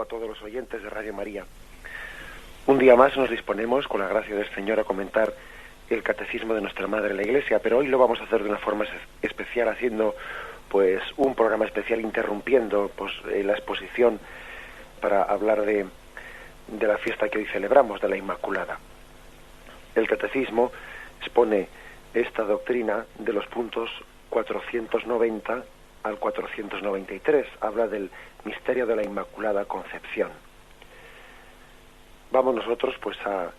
todos los oyentes de Radio María. Un día más nos disponemos, con la gracia del Señor, a comentar el Catecismo de nuestra Madre la Iglesia, pero hoy lo vamos a hacer de una forma especial, haciendo pues un programa especial, interrumpiendo pues la exposición para hablar de la fiesta que hoy celebramos, de la Inmaculada. El Catecismo expone esta doctrina de los puntos 490 al 493, habla del misterio de la Inmaculada Concepción. Vamos nosotros pues a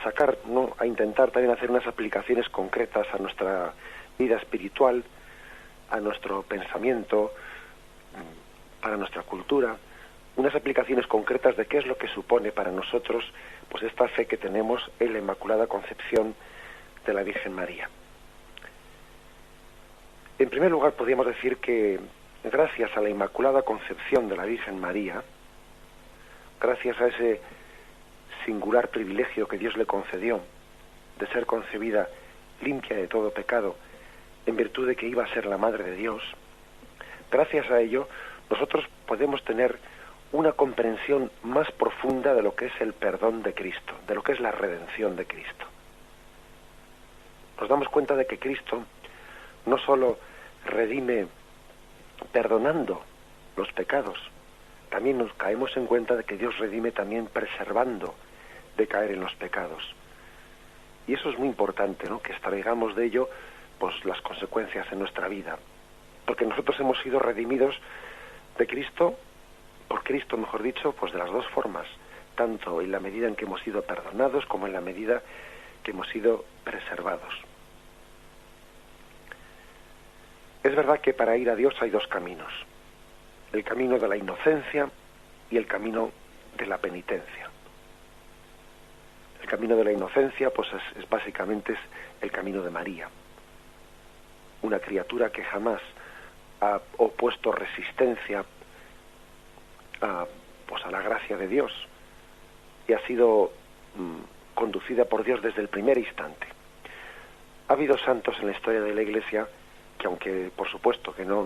sacar, ¿no?, a intentar también hacer unas aplicaciones concretas a nuestra vida espiritual, a nuestro pensamiento, para nuestra cultura, unas aplicaciones concretas de qué es lo que supone para nosotros pues esta fe que tenemos en la Inmaculada Concepción de la Virgen María. En primer lugar, podríamos decir que gracias a la Inmaculada Concepción de la Virgen María, gracias a ese singular privilegio que Dios le concedió de ser concebida limpia de todo pecado, en virtud de que iba a ser la Madre de Dios, gracias a ello nosotros podemos tener una comprensión más profunda de lo que es el perdón de Cristo, de lo que es la redención de Cristo. Nos damos cuenta de que Cristo no solo redime perdonando los pecados, también nos caemos en cuenta de que Dios redime también preservando de caer en los pecados. Y eso es muy importante, ¿no?, que extraigamos de ello pues las consecuencias en nuestra vida, porque nosotros hemos sido redimidos de Cristo, por Cristo, mejor dicho, pues de las dos formas, tanto en la medida en que hemos sido perdonados como en la medida que hemos sido preservados. Es verdad que para ir a Dios hay dos caminos: el camino de la inocencia y el camino de la penitencia. El camino de la inocencia pues es básicamente el camino de María, una criatura que jamás ha opuesto resistencia a la gracia de Dios y ha sido conducida por Dios desde el primer instante. Ha habido santos en la historia de la Iglesia que, aunque por supuesto que no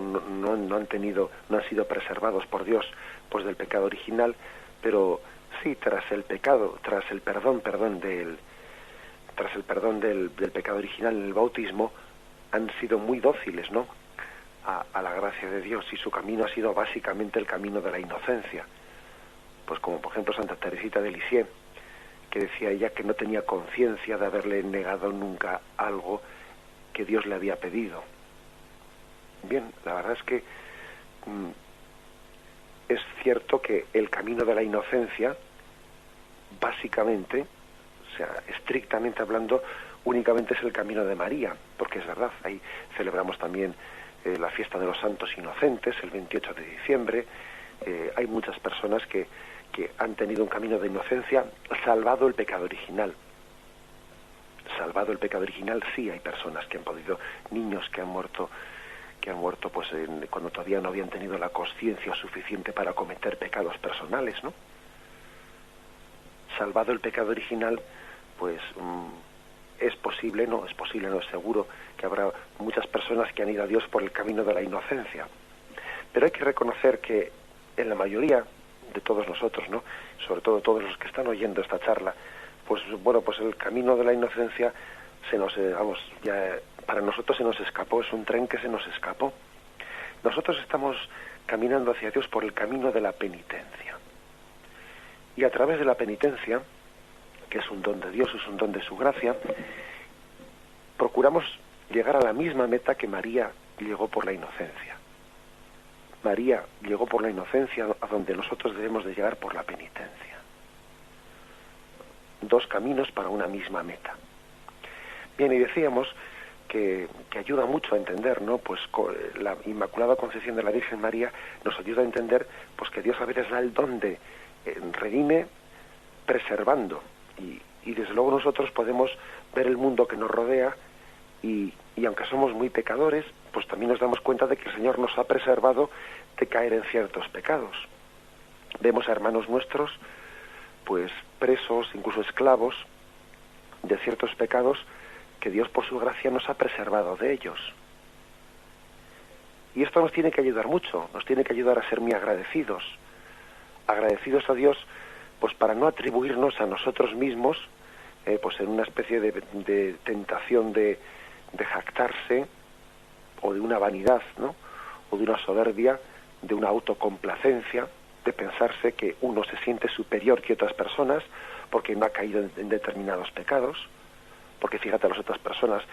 han sido preservados por Dios pues del pecado original, pero sí tras el perdón del pecado original en el bautismo, han sido muy dóciles, ¿no?, a la gracia de Dios, y su camino ha sido básicamente el camino de la inocencia. Pues como por ejemplo Santa Teresita de Lisieux, que decía ella que no tenía conciencia de haberle negado nunca algo que Dios le había pedido. Bien, la verdad es que es cierto que el camino de la inocencia, básicamente, o sea, estrictamente hablando, únicamente es el camino de María, porque es verdad, ahí celebramos también la fiesta de los santos inocentes, el 28 de diciembre, hay muchas personas que han tenido un camino de inocencia, salvado el pecado original. Salvado el pecado original, sí, hay personas que han podido, niños que han muerto pues cuando todavía no habían tenido la conciencia suficiente para cometer pecados personales, ¿no? Salvado el pecado original, pues es posible, no es seguro que habrá muchas personas que han ido a Dios por el camino de la inocencia. Pero hay que reconocer que en la mayoría de todos nosotros, ¿no?, sobre todo todos los que están oyendo esta charla, pues bueno, pues el camino de la inocencia para nosotros se nos escapó, es un tren que se nos escapó. Nosotros estamos caminando hacia Dios por el camino de la penitencia. Y a través de la penitencia, que es un don de Dios, es un don de su gracia, procuramos llegar a la misma meta que María llegó por la inocencia. María llegó por la inocencia a donde nosotros debemos de llegar por la penitencia. Dos caminos para una misma meta. Bien, y decíamos que ayuda mucho a entender, ¿no?, pues la Inmaculada Concepción de la Virgen María nos ayuda a entender pues que Dios a veces da el don de redime preservando, y desde luego nosotros podemos ver el mundo que nos rodea y aunque somos muy pecadores, pues también nos damos cuenta de que el Señor nos ha preservado de caer en ciertos pecados. Vemos a hermanos nuestros pues presos, incluso esclavos de ciertos pecados que Dios por su gracia nos ha preservado de ellos. Y esto nos tiene que ayudar mucho, nos tiene que ayudar a ser muy agradecidos, agradecidos a Dios, pues para no atribuirnos a nosotros mismos, pues en una especie de tentación de jactarse, o de una vanidad, ¿no? O de una soberbia, de una autocomplacencia, de pensarse que uno se siente superior que otras personas porque no ha caído en determinados pecados, porque fíjate a las otras personas,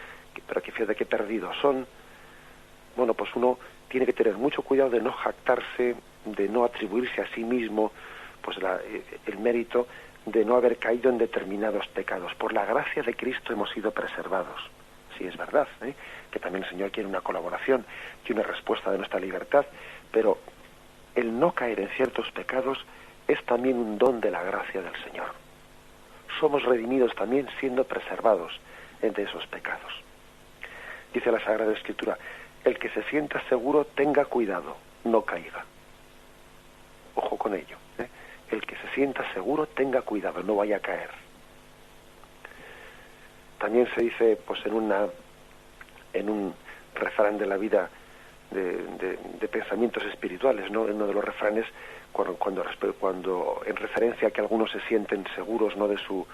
pero que fíjate qué perdidos son. Bueno, pues uno tiene que tener mucho cuidado de no jactarse, de no atribuirse a sí mismo pues el mérito de no haber caído en determinados pecados. Por la gracia de Cristo hemos sido preservados. Sí, es verdad, que también el Señor quiere una colaboración, quiere una respuesta de nuestra libertad, pero el no caer en ciertos pecados es también un don de la gracia del Señor. Somos redimidos también siendo preservados de esos pecados. Dice la Sagrada Escritura, el que se sienta seguro tenga cuidado, no caiga. Ojo con ello, el que se sienta seguro tenga cuidado, no vaya a caer. También se dice, pues en un refrán de la vida de pensamientos espirituales, ¿no? En uno de los refranes, cuando en referencia a que algunos se sienten seguros, ¿no? de su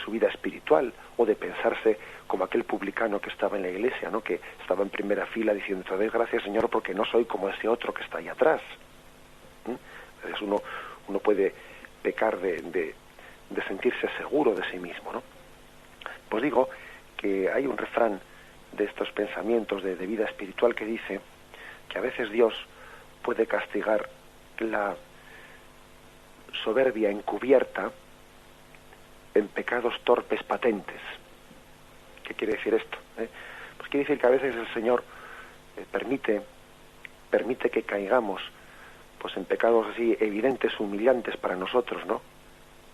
vida espiritual, o de pensarse como aquel publicano que estaba en la iglesia, ¿no? Que estaba en primera fila diciendo, te doy gracias, Señor, porque no soy como ese otro que está ahí atrás. Entonces uno puede pecar de sentirse seguro de sí mismo, ¿no? Pues digo que hay un refrán de estos pensamientos de vida espiritual que dice que a veces Dios puede castigar la soberbia encubierta en pecados torpes patentes. ¿Qué quiere decir esto? Pues quiere decir que a veces el Señor permite que caigamos pues en pecados así evidentes, humillantes para nosotros, ¿no?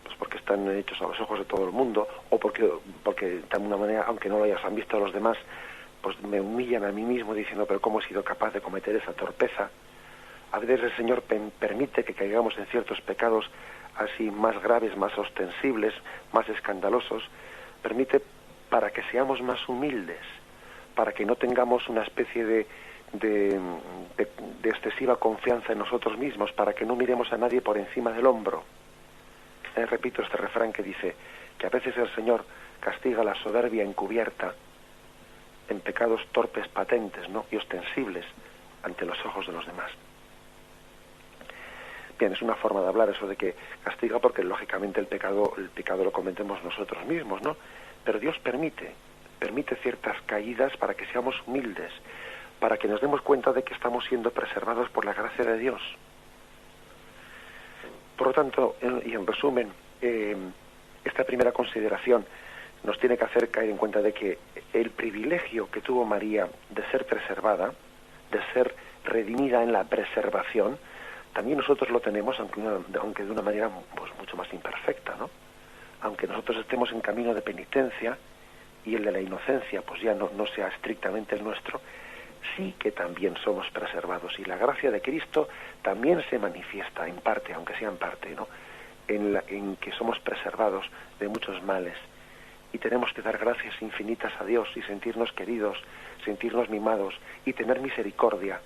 Pues porque están hechos a los ojos de todo el mundo, o porque de alguna manera, aunque no lo hayan visto a los demás, pues me humillan a mí mismo diciendo, pero ¿cómo he sido capaz de cometer esa torpeza? A veces el Señor permite que caigamos en ciertos pecados así más graves, más ostensibles, más escandalosos, permite para que seamos más humildes, para que no tengamos una especie de excesiva confianza en nosotros mismos, para que no miremos a nadie por encima del hombro. Repito este refrán que dice que a veces el Señor castiga la soberbia encubierta en pecados torpes patentes, ¿no? y ostensibles ante los ojos de los demás. Bien, es una forma de hablar eso de que castiga porque lógicamente el pecado lo cometemos nosotros mismos, ¿no? Pero Dios permite ciertas caídas para que seamos humildes, para que nos demos cuenta de que estamos siendo preservados por la gracia de Dios. Por lo tanto, y en resumen, esta primera consideración nos tiene que hacer caer en cuenta de que el privilegio que tuvo María de ser preservada, de ser redimida en la preservación, también nosotros lo tenemos, aunque de una manera pues mucho más imperfecta, ¿no? Aunque nosotros estemos en camino de penitencia y el de la inocencia pues ya no sea estrictamente el nuestro, sí que también somos preservados, y la gracia de Cristo también se manifiesta en parte, aunque sea en parte, ¿no? En que somos preservados de muchos males, y tenemos que dar gracias infinitas a Dios y sentirnos queridos, sentirnos mimados y tener misericordia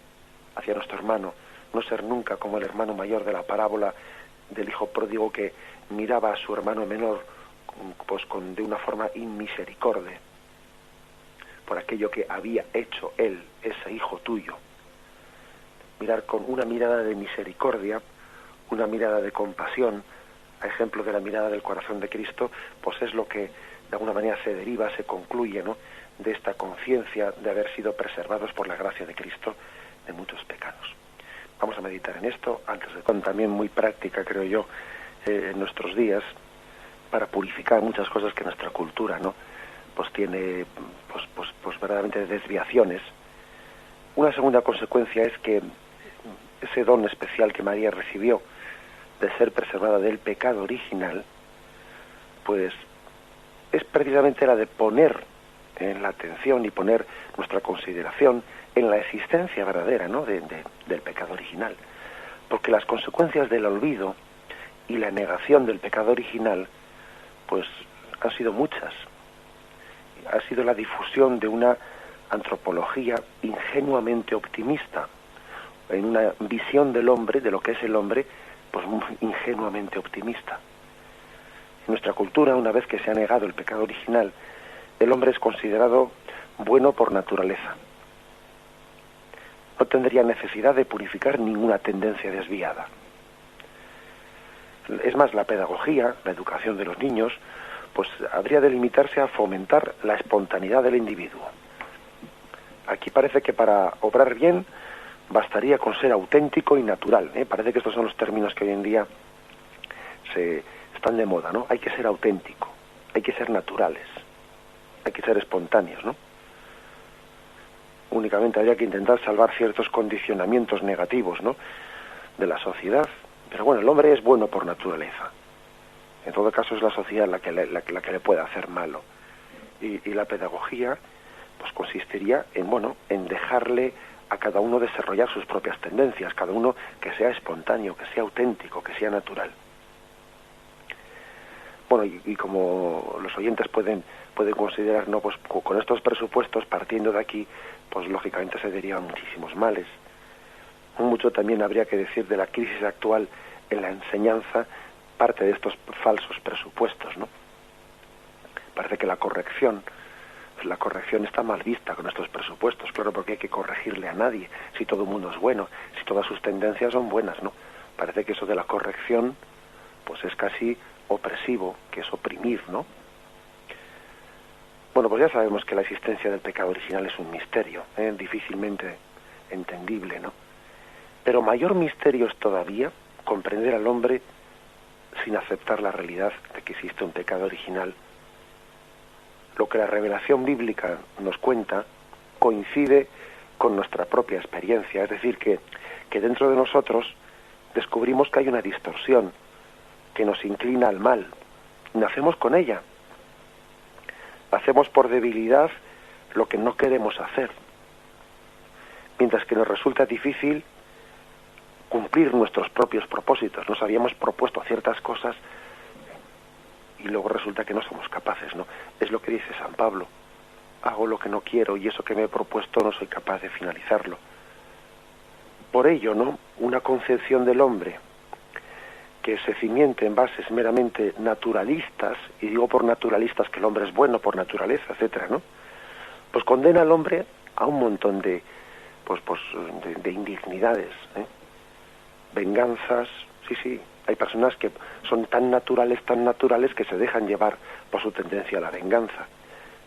hacia nuestro hermano, no ser nunca como el hermano mayor de la parábola del hijo pródigo que miraba a su hermano menor pues de una forma inmisericordia por aquello que había hecho él, ese hijo tuyo. Mirar con una mirada de misericordia, una mirada de compasión, a ejemplo de la mirada del corazón de Cristo, pues es lo que de alguna manera se deriva, se concluye, ¿no?, de esta conciencia de haber sido preservados por la gracia de Cristo de muchos pecados. Vamos a meditar en esto, antes de también muy práctica, creo yo, en nuestros días, para purificar muchas cosas que nuestra cultura, ¿no?, pues tiene pues verdaderamente desviaciones. Una segunda consecuencia es que ese don especial que María recibió de ser preservada del pecado original, pues es precisamente la de poner en la atención y poner nuestra consideración en la existencia verdadera, ¿no?, del pecado original. Porque las consecuencias del olvido y la negación del pecado original pues han sido muchas. Ha sido la difusión de una antropología ingenuamente optimista, en una visión del hombre, de lo que es el hombre, pues ingenuamente optimista. En nuestra cultura, una vez que se ha negado el pecado original, el hombre es considerado bueno por naturaleza. No tendría necesidad de purificar ninguna tendencia desviada. Es más, la pedagogía, la educación de los niños, pues habría de limitarse a fomentar la espontaneidad del individuo. Aquí parece que para obrar bien bastaría con ser auténtico y natural, ¿eh? Parece que estos son los términos que hoy en día están de moda, ¿no? Hay que ser auténtico, hay que ser naturales, hay que ser espontáneos, ¿no? Únicamente habría que intentar salvar ciertos condicionamientos negativos, ¿no?, de la sociedad. Pero bueno, el hombre es bueno por naturaleza. En todo caso es la sociedad la que le puede hacer malo. Y la pedagogía pues consistiría en dejarle a cada uno desarrollar sus propias tendencias, cada uno que sea espontáneo, que sea auténtico, que sea natural. Bueno, y como los oyentes pueden considerar, no, pues con estos presupuestos, partiendo de aquí, pues lógicamente se derivan muchísimos males. Mucho también habría que decir de la crisis actual en la enseñanza, parte de estos falsos presupuestos, ¿no? Parece que la corrección está mal vista con estos presupuestos, claro, porque hay que corregirle a nadie, si todo el mundo es bueno, si todas sus tendencias son buenas, ¿no? Parece que eso de la corrección, pues es casi opresivo, que es oprimir, ¿no? Bueno, pues ya sabemos que la existencia del pecado original es un misterio, difícilmente entendible, ¿no? Pero mayor misterio es todavía comprender al hombre sin aceptar la realidad de que existe un pecado original. Lo que la revelación bíblica nos cuenta coincide con nuestra propia experiencia, es decir, que dentro de nosotros descubrimos que hay una distorsión que nos inclina al mal. Nacemos con ella. Hacemos por debilidad lo que no queremos hacer, mientras que nos resulta difícil cumplir nuestros propios propósitos. Nos habíamos propuesto ciertas cosas y luego resulta que no somos capaces, ¿no? Es lo que dice San Pablo: hago lo que no quiero y eso que me he propuesto no soy capaz de finalizarlo. Por ello, ¿no?, una concepción del hombre que se cimiente en bases meramente naturalistas, y digo por naturalistas que el hombre es bueno por naturaleza, etcétera, ¿no?, pues condena al hombre a un montón de indignidades, venganzas. Sí, hay personas que son tan naturales que se dejan llevar por su tendencia a la venganza.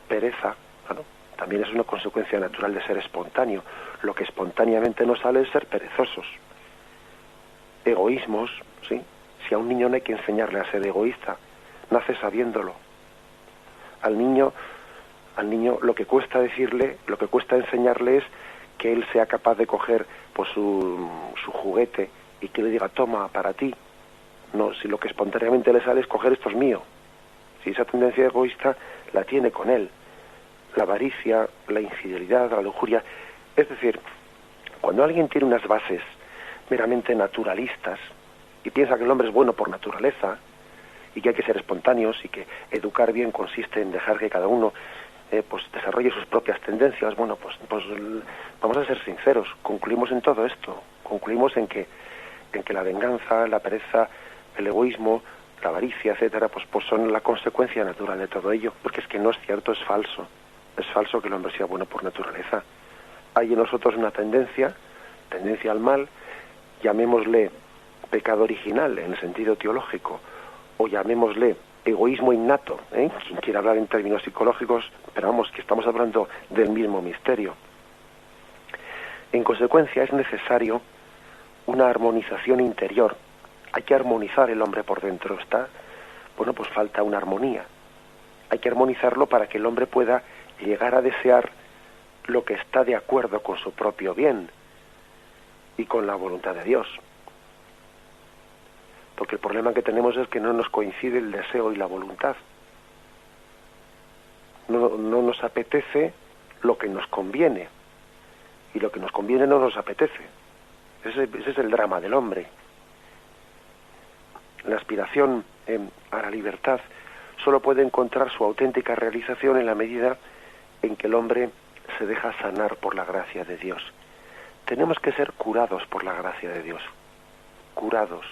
Pereza, bueno, también es una consecuencia natural de ser espontáneo. Lo que espontáneamente nos sale es ser perezosos. Egoísmos, sí. Si a un niño no hay que enseñarle a ser egoísta, nace sabiéndolo. Al niño lo que cuesta decirle, lo que cuesta enseñarle es que él sea capaz de coger pues su juguete y que le diga: toma, para ti. No, si lo que espontáneamente le sale es coger: esto es mío. Si esa tendencia egoísta la tiene con él. La avaricia, la infidelidad, la lujuria. Es decir, cuando alguien tiene unas bases meramente naturalistas y piensa que el hombre es bueno por naturaleza y que hay que ser espontáneos y que educar bien consiste en dejar que cada uno pues desarrolle sus propias tendencias, bueno, pues vamos a ser sinceros, concluimos en todo esto, concluimos en que la venganza, la pereza, el egoísmo, la avaricia, etcétera, pues son la consecuencia natural de todo ello, porque es que no es cierto, es falso que el hombre sea bueno por naturaleza. Hay en nosotros una tendencia al mal, llamémosle pecado original en el sentido teológico, o llamémosle egoísmo innato, quien quiera hablar en términos psicológicos, pero vamos, que estamos hablando del mismo misterio. En consecuencia, es necesario una armonización interior. Hay que armonizar el hombre por dentro. Pues falta una armonía. Hay que armonizarlo para que el hombre pueda llegar a desear lo que está de acuerdo con su propio bien y con la voluntad de Dios. Porque el problema que tenemos es que no nos coincide el deseo y la voluntad. No nos apetece lo que nos conviene, y lo que nos conviene no nos apetece. Ese es el drama del hombre. La aspiración a la libertad solo puede encontrar su auténtica realización en la medida en que el hombre se deja sanar por la gracia de Dios. tenemos que ser curados por la gracia de Dios. Curados.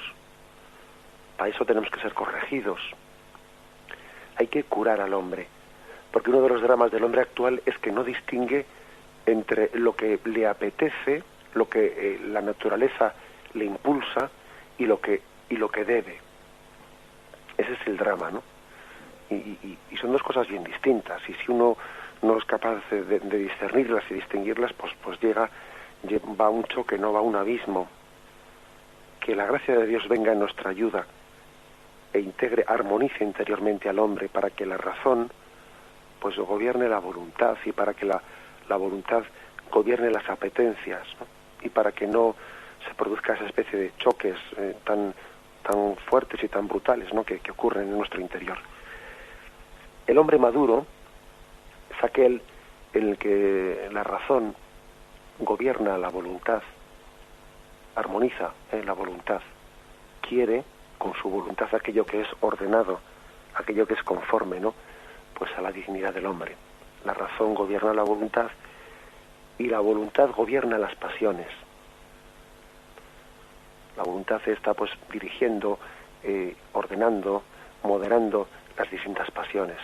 Para eso tenemos que ser corregidos. Hay que curar al hombre, porque uno de los dramas del hombre actual es que no distingue entre lo que le apetece, lo que la naturaleza le impulsa y lo que debe. Ese es el drama, ¿no? Y son dos cosas bien distintas, y si uno no es capaz de discernirlas y distinguirlas, pues va a un choque, no va a un abismo. Que la gracia de Dios venga en nuestra ayuda e integre, armonice interiormente al hombre para que la razón pues gobierne la voluntad, y para que la voluntad gobierne las apetencias, ¿no? Y para que no se produzca esa especie de choques tan fuertes y tan brutales, ¿no? que ocurren en nuestro interior. El hombre maduro es aquel en el que la razón gobierna la voluntad, armoniza la voluntad, quiere con su voluntad aquello que es ordenado, aquello que es conforme, ¿no? Pues a la dignidad del hombre. La razón gobierna la voluntad y la voluntad gobierna las pasiones. La voluntad está pues dirigiendo, ordenando, moderando las distintas pasiones,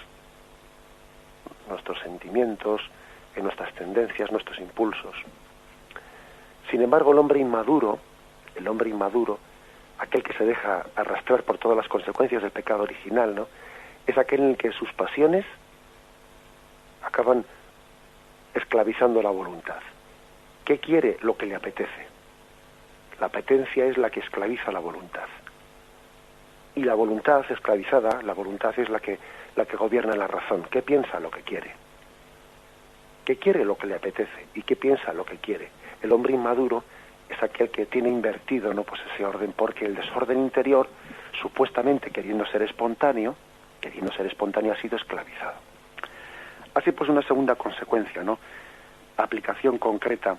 nuestros sentimientos, nuestras tendencias, nuestros impulsos. Sin embargo, el hombre inmaduro, aquel que se deja arrastrar por todas las consecuencias del pecado original, ¿no? Es aquel en el que sus pasiones acaban esclavizando la voluntad. ¿Qué quiere? Lo que le apetece. La apetencia es la que esclaviza la voluntad. Y la voluntad esclavizada, la voluntad es la que gobierna la razón. ¿Qué piensa? Lo que quiere. ¿Qué quiere? Lo que le apetece. ¿Y qué piensa? Lo que quiere. El hombre inmaduro es aquel que tiene invertido, ¿no? Pues ese orden, porque el desorden interior, supuestamente queriendo ser espontáneo, ha sido esclavizado. Así pues, una segunda consecuencia, ¿no? Aplicación concreta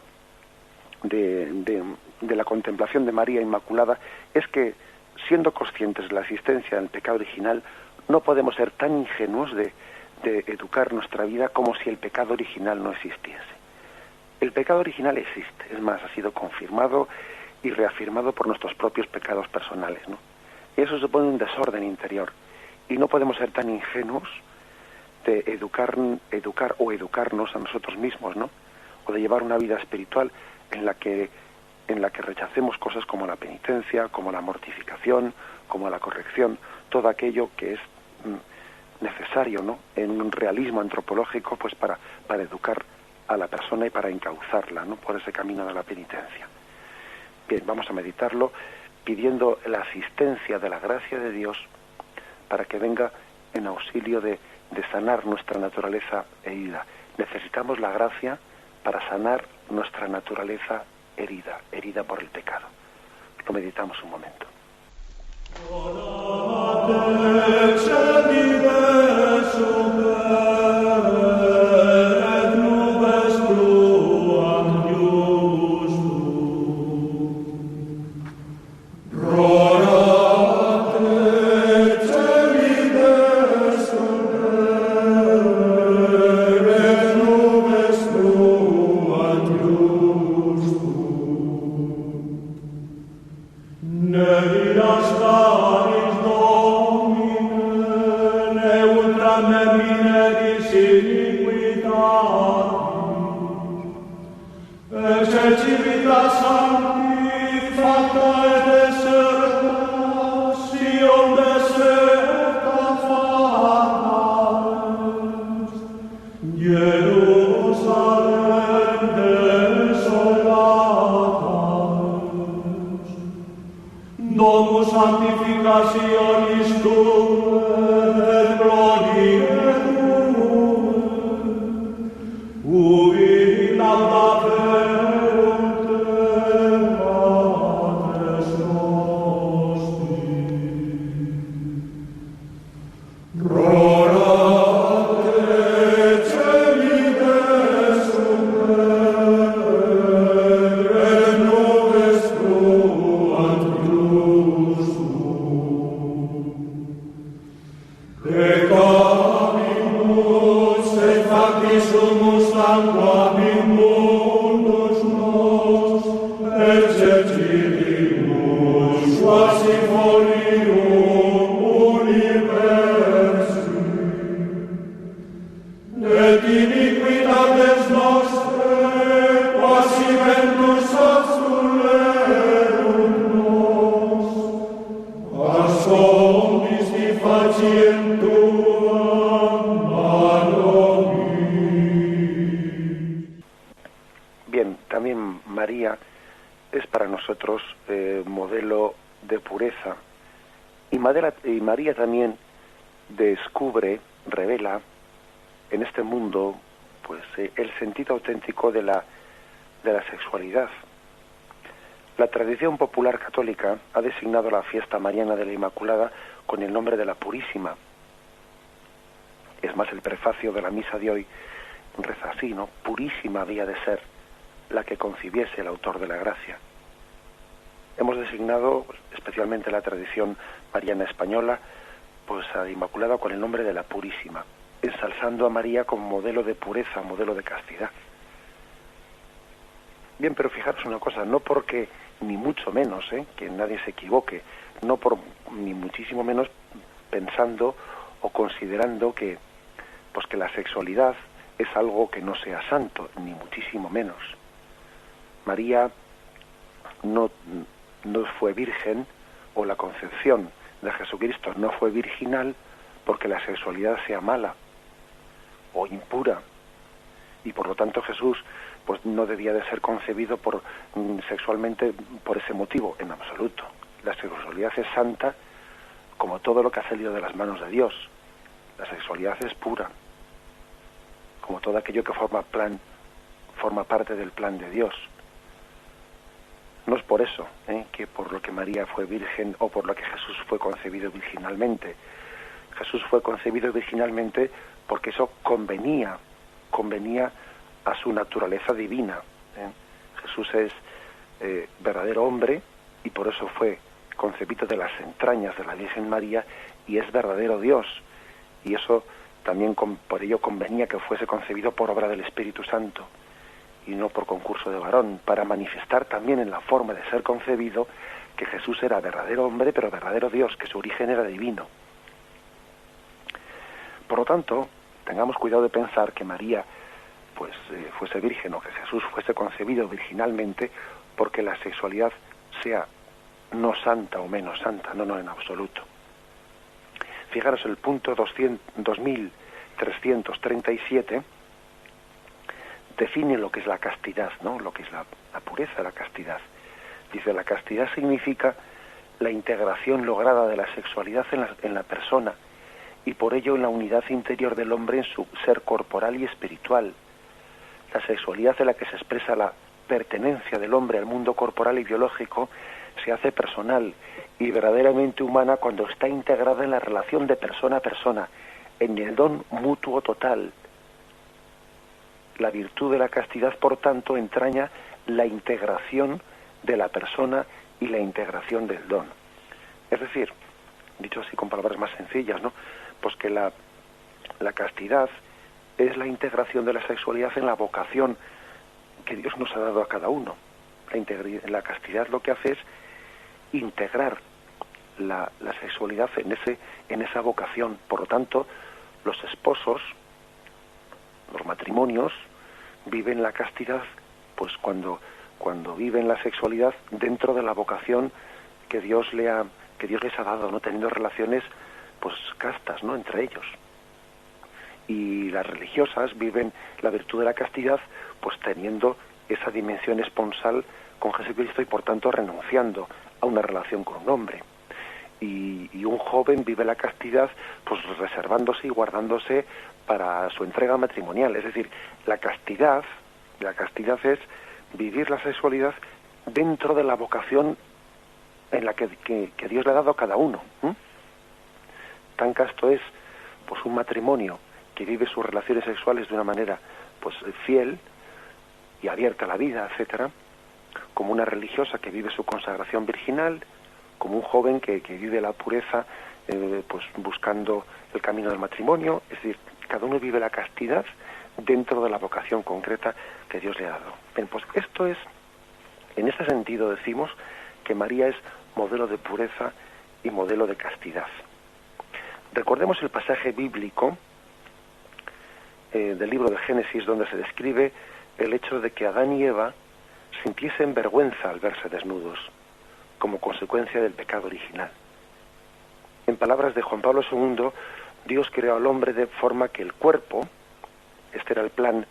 de la contemplación de María Inmaculada es que, siendo conscientes de la existencia del pecado original, no podemos ser tan ingenuos de educar nuestra vida como si el pecado original no existiese. El pecado original existe, es más, ha sido confirmado y reafirmado por nuestros propios pecados personales, ¿no? Y eso supone un desorden interior, y no podemos ser tan ingenuos de educarnos a nosotros mismos, ¿no? O de llevar una vida espiritual en la que rechacemos cosas como la penitencia, como la mortificación, como la corrección, todo aquello que es necesario, ¿no? En un realismo antropológico, pues para educar a la persona y para encauzarla, ¿no? Por ese camino de la penitencia. Bien, vamos a meditarlo pidiendo la asistencia de la gracia de Dios para que venga en auxilio de sanar nuestra naturaleza herida. Necesitamos la gracia para sanar nuestra naturaleza herida por el pecado. Lo meditamos un momento. Sumus sanguam in mundus nostrum Bien, también María es para nosotros modelo de pureza, y María también descubre, revela en este mundo pues el sentido auténtico de la sexualidad. La tradición popular católica ha designado la fiesta mariana de la Inmaculada con el nombre de la Purísima. Es más, el prefacio de la misa de hoy reza así, ¿no? Purísima había de ser la que concibiese el autor de la gracia. Hemos designado, especialmente la tradición mariana española, pues a la Inmaculada con el nombre de la Purísima, ensalzando a María como modelo de pureza, modelo de castidad. Bien, pero fijaros una cosa, no porque, ni mucho menos, que nadie se equivoque, no por ni muchísimo menos pensando o considerando que la sexualidad es algo que no sea santo, ni muchísimo menos. María no fue virgen, o la concepción de Jesucristo no fue virginal porque la sexualidad sea mala o impura, y por lo tanto Jesús pues no debía de ser concebido sexualmente por ese motivo, en absoluto. La sexualidad es santa como todo lo que ha salido de las manos de Dios. La sexualidad es pura, como todo aquello que forma parte del plan de Dios. No es por eso que por lo que María fue virgen o por lo que Jesús fue concebido virginalmente. Jesús fue concebido virginalmente porque eso convenía a su naturaleza divina. Jesús es verdadero hombre y por eso fue concebido de las entrañas de la Virgen María, y es verdadero Dios, y eso también por ello convenía que fuese concebido por obra del Espíritu Santo y no por concurso de varón, para manifestar también en la forma de ser concebido que Jesús era verdadero hombre pero verdadero Dios, que su origen era divino. Por lo tanto, tengamos cuidado de pensar que María fuese virgen, o que Jesús fuese concebido virginalmente porque la sexualidad sea no santa o menos santa, no, en absoluto. Fijaros, el punto 2337 define lo que es la castidad, ¿no? Lo que es la pureza, la castidad. Dice, la castidad significa la integración lograda de la sexualidad en la persona, y por ello en la unidad interior del hombre en su ser corporal y espiritual. La sexualidad en la que se expresa la pertenencia del hombre al mundo corporal y biológico se hace personal y verdaderamente humana cuando está integrada en la relación de persona a persona, en el don mutuo total. La virtud de la castidad, por tanto, entraña la integración de la persona y la integración del don. Es decir, dicho así con palabras más sencillas, ¿no? Pues que la castidad es la integración de la sexualidad en la vocación que Dios nos ha dado a cada uno. La castidad lo que hace es integrar la sexualidad en esa vocación. Por lo tanto, los esposos, los matrimonios, viven la castidad pues cuando viven la sexualidad dentro de la vocación que Dios les ha dado, no teniendo relaciones pues castas, ¿no?, entre ellos. Y las religiosas viven la virtud de la castidad pues teniendo esa dimensión esponsal con Jesucristo y por tanto renunciando a una relación con un hombre. Y un joven vive la castidad pues reservándose y guardándose para su entrega matrimonial. Es decir, la castidad es vivir la sexualidad dentro de la vocación en la que Dios le ha dado a cada uno. Tan casto es pues un matrimonio que vive sus relaciones sexuales de una manera pues fiel y abierta a la vida, etcétera, como una religiosa que vive su consagración virginal, como un joven que vive la pureza pues buscando el camino del matrimonio. Es decir, cada uno vive la castidad dentro de la vocación concreta que Dios le ha dado. Bien, pues esto es, en ese sentido decimos que María es modelo de pureza y modelo de castidad. Recordemos el pasaje bíblico del libro de Génesis, donde se describe el hecho de que Adán y Eva sintiesen vergüenza al verse desnudos, como consecuencia del pecado original. En palabras de Juan Pablo II, Dios creó al hombre de forma que el cuerpo, este era el plan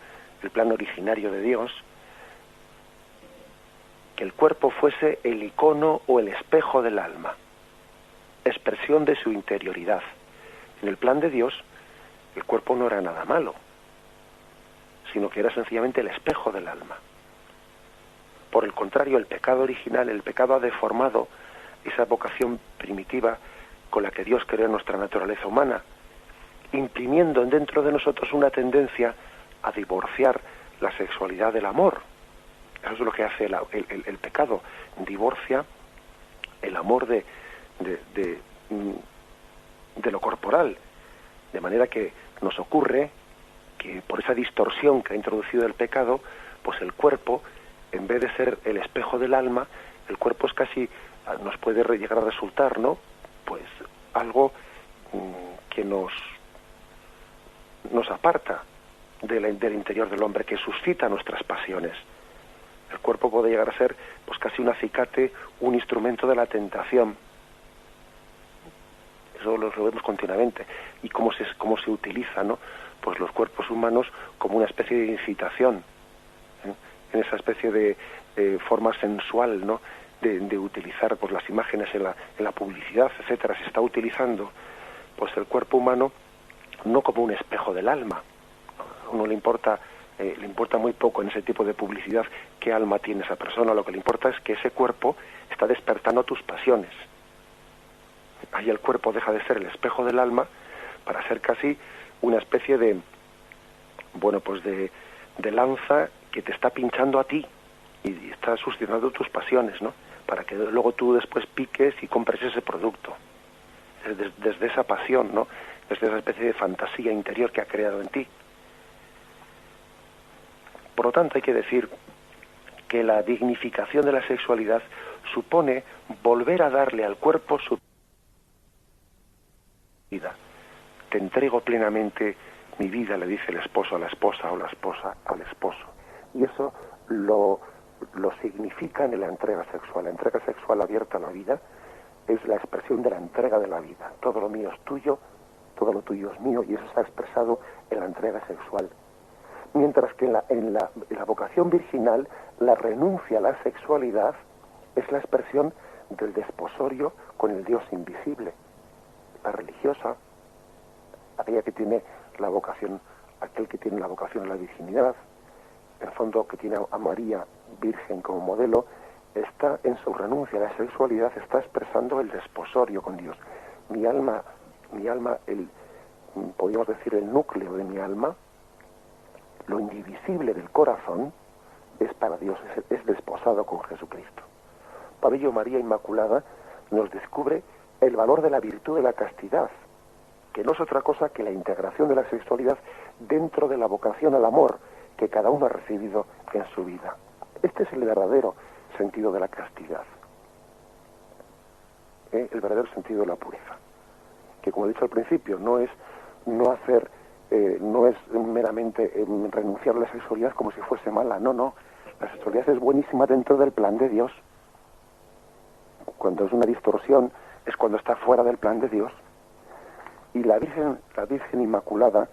originario de Dios, que el cuerpo fuese el icono o el espejo del alma, expresión de su interioridad. En el plan de Dios, el cuerpo no era nada malo, sino que era sencillamente el espejo del alma. Por el contrario, el pecado original, el pecado ha deformado esa vocación primitiva con la que Dios creó nuestra naturaleza humana, imprimiendo dentro de nosotros una tendencia a divorciar la sexualidad del amor. Eso es lo que hace el pecado, divorcia el amor de lo corporal, de manera que nos ocurre que por esa distorsión que ha introducido el pecado, pues el cuerpo, en vez de ser el espejo del alma, el cuerpo es casi, nos puede llegar a resultar, ¿no?, pues algo que nos aparta del interior del hombre, que suscita nuestras pasiones. El cuerpo puede llegar a ser pues casi un acicate, un instrumento de la tentación. Eso lo vemos continuamente. Y cómo se utiliza, ¿no?, pues los cuerpos humanos como una especie de incitación, ¿eh?, en esa especie de forma sensual, ¿no?, de utilizar pues las imágenes en la publicidad, etcétera. Se está utilizando pues el cuerpo humano no como un espejo del alma. A uno le importa muy poco en ese tipo de publicidad qué alma tiene esa persona. Lo que le importa es que ese cuerpo está despertando tus pasiones. Ahí el cuerpo deja de ser el espejo del alma para ser casi una especie de, bueno, pues de lanza que te está pinchando a ti y está suscitando tus pasiones, ¿no?, para que luego tú después piques y compres ese producto. Desde esa pasión, ¿no?, desde esa especie de fantasía interior que ha creado en ti. Por lo tanto, hay que decir que la dignificación de la sexualidad supone volver a darle al cuerpo su vida. Te entrego plenamente mi vida, le dice el esposo a la esposa o la esposa al esposo. Y eso lo significa en la entrega sexual. La entrega sexual abierta a la vida es la expresión de la entrega de la vida. Todo lo mío es tuyo, todo lo tuyo es mío, y eso está expresado en la entrega sexual. Mientras que en la vocación virginal, la renuncia a la sexualidad es la expresión del desposorio con el Dios invisible. La religiosa, aquella que tiene la vocación, aquel que tiene la vocación a la virginidad, en el fondo que tiene a María Virgen como modelo, está en su renuncia a la sexualidad, está expresando el desposorio con Dios. Mi alma, podríamos decir el núcleo de mi alma, lo indivisible del corazón, es para Dios, es desposado con Jesucristo. Para ello María Inmaculada nos descubre el valor de la virtud de la castidad, que no es otra cosa que la integración de la sexualidad dentro de la vocación al amor que cada uno ha recibido en su vida. Este es el verdadero sentido de la castidad, el verdadero sentido de la pureza, que, como he dicho al principio, no es meramente renunciar a la sexualidad como si fuese mala. No, la sexualidad es buenísima dentro del plan de Dios. Cuando es una distorsión es cuando está fuera del plan de Dios. Y la Virgen Inmaculada,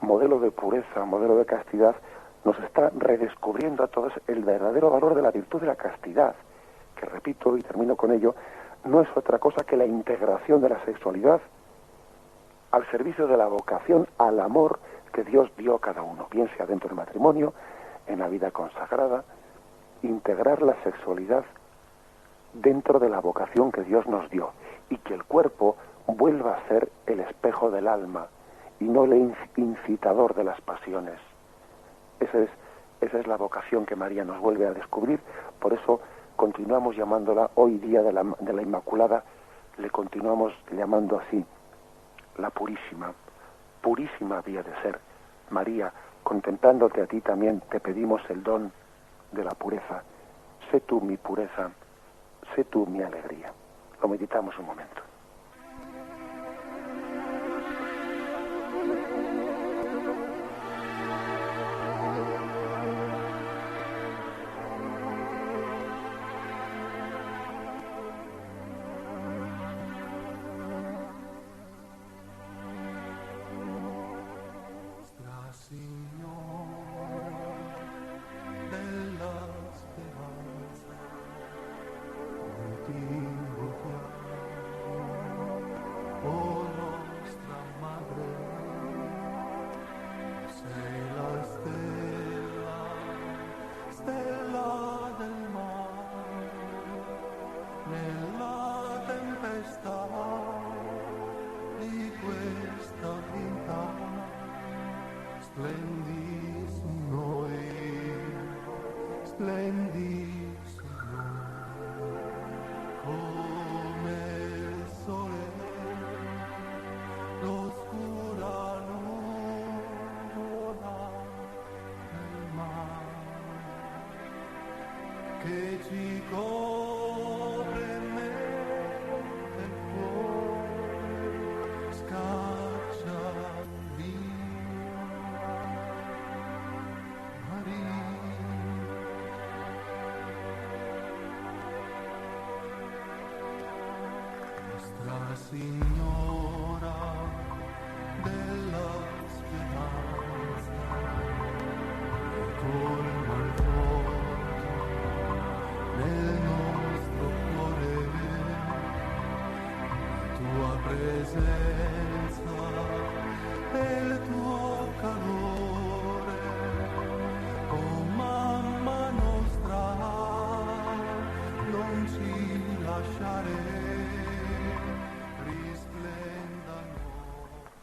modelo de pureza, modelo de castidad, nos está redescubriendo a todos el verdadero valor de la virtud de la castidad, que, repito y termino con ello, no es otra cosa que la integración de la sexualidad al servicio de la vocación al amor que Dios dio a cada uno, bien sea dentro del matrimonio, en la vida consagrada. Integrar la sexualidad dentro de la vocación que Dios nos dio, y que el cuerpo vuelva a ser el espejo del alma y no el incitador de las pasiones. Esa es la vocación que María nos vuelve a descubrir. Por eso continuamos llamándola hoy día de la Inmaculada, le continuamos llamando así, la purísima. Purísima había de ser María. Contemplándote a ti también te pedimos el don de la pureza. Sé tú mi pureza, sé tú mi alegría. Lo meditamos un momento.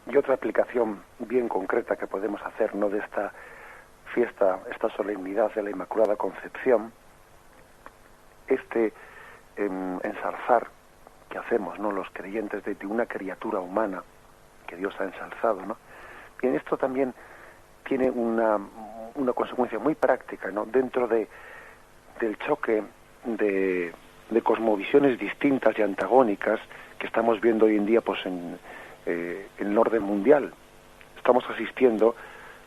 Y otra aplicación bien concreta que podemos hacer, ¿no?, de esta fiesta, esta solemnidad de la Inmaculada Concepción, ensalzar que hacemos, ¿no?, los creyentes de una criatura humana que Dios ha ensalzado, ¿no? Bien, esto también tiene una consecuencia muy práctica, ¿no?, dentro del choque de cosmovisiones distintas y antagónicas que estamos viendo hoy en día, pues en el orden mundial. Estamos asistiendo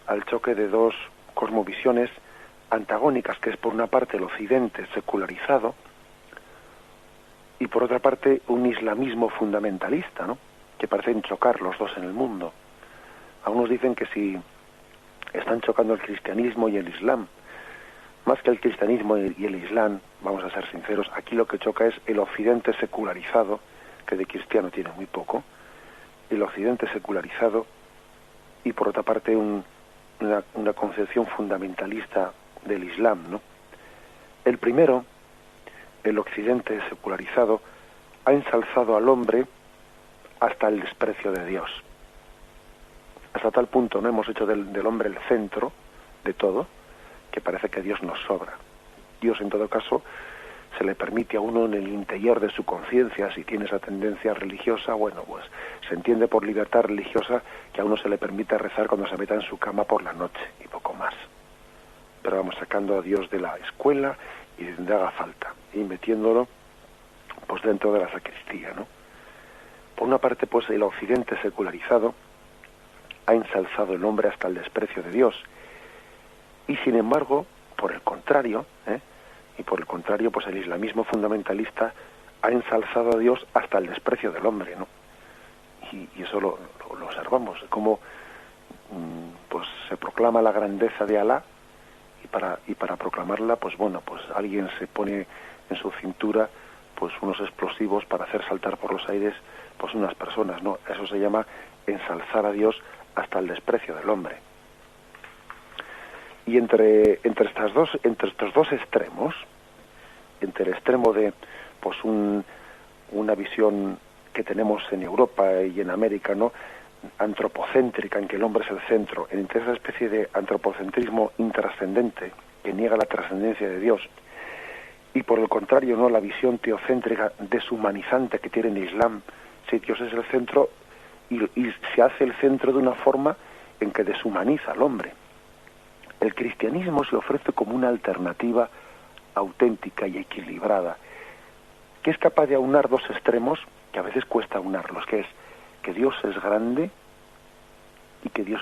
al choque de dos cosmovisiones antagónicas, que es por una parte el occidente secularizado y por otra parte un islamismo fundamentalista, ¿no?, que parecen chocar los dos en el mundo. Algunos dicen que si están chocando el cristianismo y el islam, más que el cristianismo y el islam, vamos a ser sinceros, aquí lo que choca es el occidente secularizado, que de cristiano tiene muy poco, el occidente secularizado y por otra parte una concepción fundamentalista del islam, ¿no? El primero, el occidente secularizado, ha ensalzado al hombre hasta el desprecio de Dios. Hasta tal punto no hemos hecho del hombre el centro de todo, que parece que Dios nos sobra. Dios, en todo caso, se le permite a uno en el interior de su conciencia, si tiene esa tendencia religiosa, bueno, pues se entiende por libertad religiosa que a uno se le permite rezar cuando se meta en su cama por la noche, y poco más. Pero vamos sacando a Dios de la escuela y de donde haga falta, y metiéndolo pues dentro de la sacristía, ¿no? Por una parte, pues el occidente secularizado ha ensalzado el hombre hasta el desprecio de Dios, y sin embargo, por el contrario, pues el islamismo fundamentalista ha ensalzado a Dios hasta el desprecio del hombre, ¿no? Y eso lo observamos, como pues se proclama la grandeza de Alá, y para proclamarla, pues bueno, pues alguien se pone en su cintura pues unos explosivos para hacer saltar por los aires pues unas personas, ¿no? Eso se llama ensalzar a Dios hasta el desprecio del hombre. Y entre estos dos extremos, entre el extremo de pues una visión que tenemos en Europa y en América, ¿no?, antropocéntrica, en que el hombre es el centro, entre esa especie de antropocentrismo intrascendente que niega la trascendencia de Dios, y por el contrario, ¿no?, la visión teocéntrica deshumanizante que tiene el Islam, si Dios es el centro, y se hace el centro de una forma en que deshumaniza al hombre. El cristianismo se ofrece como una alternativa auténtica y equilibrada, que es capaz de aunar dos extremos que a veces cuesta aunarlos, que es que Dios es grande y que Dios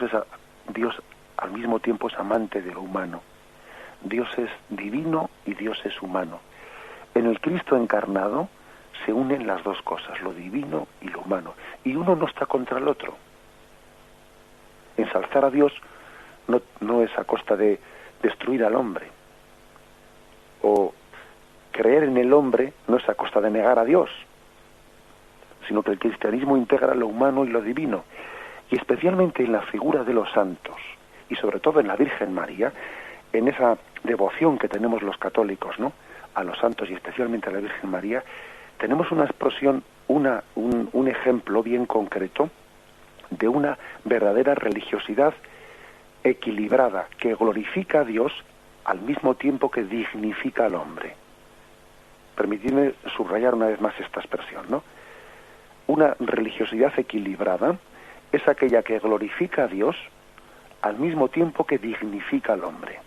al mismo tiempo es amante de lo humano. Dios es divino y Dios es humano. En el Cristo encarnado se unen las dos cosas, lo divino y lo humano, y uno no está contra el otro. Ensalzar a Dios no es a costa de destruir al hombre, o creer en el hombre no es a costa de negar a Dios, sino que el cristianismo integra lo humano y lo divino, y especialmente en la figura de los santos, y sobre todo en la Virgen María, en esa devoción que tenemos los católicos, ¿no?, a los santos y especialmente a la Virgen María, tenemos una expresión, un ejemplo bien concreto de una verdadera religiosidad equilibrada, que glorifica a Dios al mismo tiempo que dignifica al hombre. Permitidme subrayar una vez más esta expresión, ¿no? Una religiosidad equilibrada es aquella que glorifica a Dios al mismo tiempo que dignifica al hombre.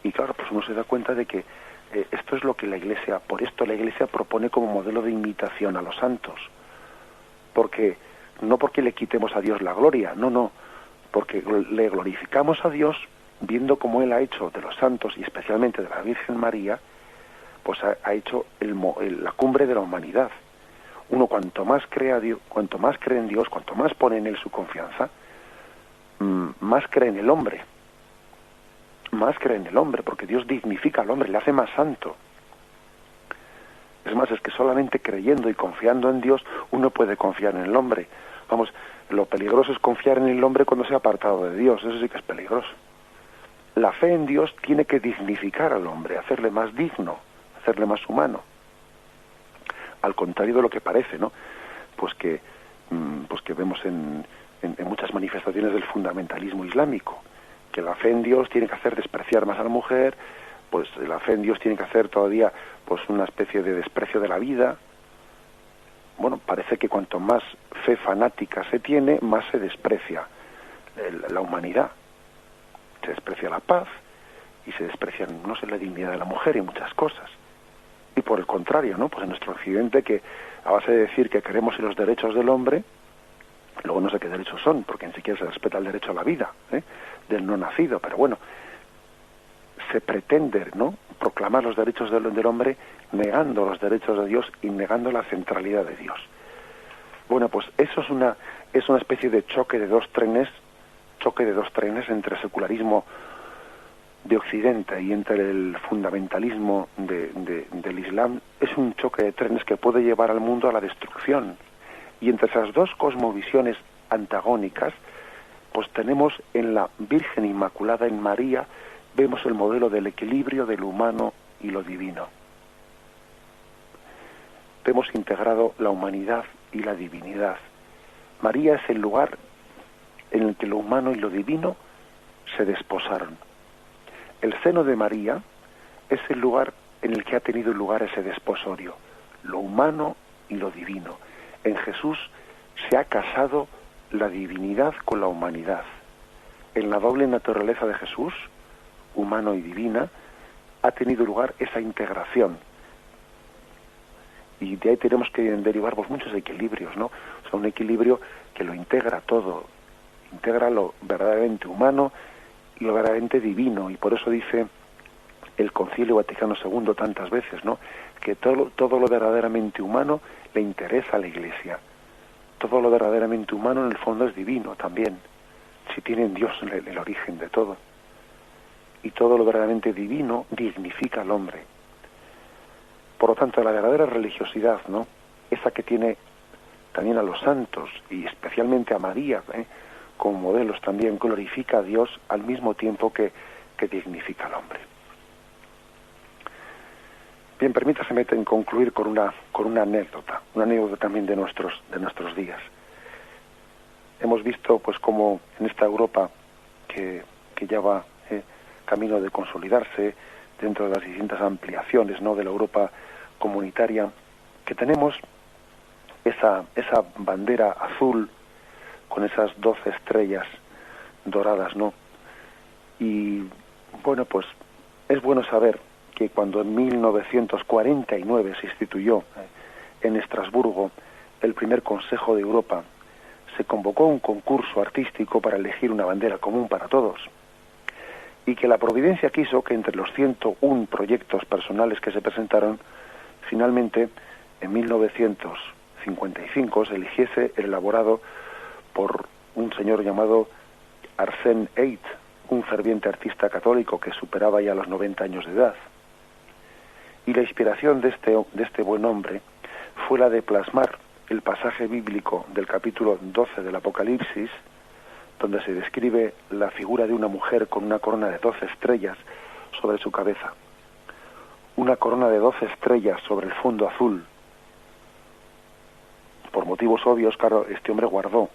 Y claro, pues uno se da cuenta de que esto es lo que por esto la Iglesia propone como modelo de imitación a los santos. No porque le quitemos a Dios la gloria, no, porque le glorificamos a Dios viendo cómo Él ha hecho de los santos y especialmente de la Virgen María, pues ha hecho la cumbre de la humanidad. Uno cuanto más cree en Dios, cuanto más pone en Él su confianza, más cree en el hombre. Más cree en el hombre, porque Dios dignifica al hombre, le hace más santo. Es más, es que solamente creyendo y confiando en Dios uno puede confiar en el hombre. Vamos, lo peligroso es confiar en el hombre cuando se ha apartado de Dios, eso sí que es peligroso. La fe en Dios tiene que dignificar al hombre, hacerle más digno, hacerle más humano. Al contrario de lo que parece, ¿no? Pues que vemos en muchas manifestaciones del fundamentalismo islámico, que la fe en Dios tiene que hacer despreciar más a la mujer, pues la fe en Dios tiene que hacer todavía pues una especie de desprecio de la vida. Bueno, parece que cuanto más fe fanática se tiene, más se desprecia la humanidad. Se desprecia la paz y se desprecia, no sé, la dignidad de la mujer y muchas cosas. Y por el contrario, ¿no? Pues en nuestro occidente, que a base de decir que queremos los derechos del hombre, luego no sé qué derechos son, porque ni siquiera se respeta el derecho a la vida, del no nacido, pero bueno, se pretende, ¿no?, proclamar los derechos del hombre negando los derechos de Dios y negando la centralidad de Dios. Bueno, pues eso es una especie de choque de dos trenes entre el secularismo de Occidente y entre el fundamentalismo del Islam. Es un choque de trenes que puede llevar al mundo a la destrucción. Y entre esas dos cosmovisiones antagónicas, pues tenemos en la Virgen Inmaculada, en María, vemos el modelo del equilibrio de lo humano y lo divino. Vemos integrado la humanidad y la divinidad. María es el lugar en el que lo humano y lo divino se desposaron. El seno de María es el lugar en el que ha tenido lugar ese desposorio, lo humano y lo divino. En Jesús se ha casado la divinidad con la humanidad. En la doble naturaleza de Jesús, humano y divina, ha tenido lugar esa integración. Y de ahí tenemos que derivar pues muchos equilibrios, ¿no? O sea, un equilibrio que lo integra todo, integra lo verdaderamente humano y lo verdaderamente divino. Y por eso dice el Concilio Vaticano II tantas veces, ¿no?, que todo lo verdaderamente humano le interesa a la Iglesia. Todo lo verdaderamente humano en el fondo es divino también, si tiene en Dios el origen de todo. Y todo lo verdaderamente divino dignifica al hombre. Por lo tanto, la verdadera religiosidad, ¿no?, esa que tiene también a los santos y especialmente a María, como modelos también, glorifica a Dios al mismo tiempo que dignifica al hombre. Bien, permítaseme concluir con una anécdota también de nuestros días. Hemos visto pues cómo en esta Europa que ya va camino de consolidarse dentro de las distintas ampliaciones, ¿no?, de la Europa comunitaria, que tenemos esa bandera azul con esas 12 estrellas doradas, ¿no? Y bueno, pues es bueno saber que cuando en 1949 se instituyó en Estrasburgo el primer Consejo de Europa, se convocó un concurso artístico para elegir una bandera común para todos, y que la providencia quiso que entre los 101 proyectos personales que se presentaron, finalmente en 1955 se eligiese el elaborado por un señor llamado Arsène Eit, un ferviente artista católico que superaba ya los 90 años de edad. Y la inspiración de este buen hombre fue la de plasmar el pasaje bíblico del capítulo 12 del Apocalipsis, donde se describe la figura de una mujer con una corona de 12 estrellas sobre su cabeza. Una corona de 12 estrellas sobre el fondo azul. Por motivos obvios, claro, este hombre guardó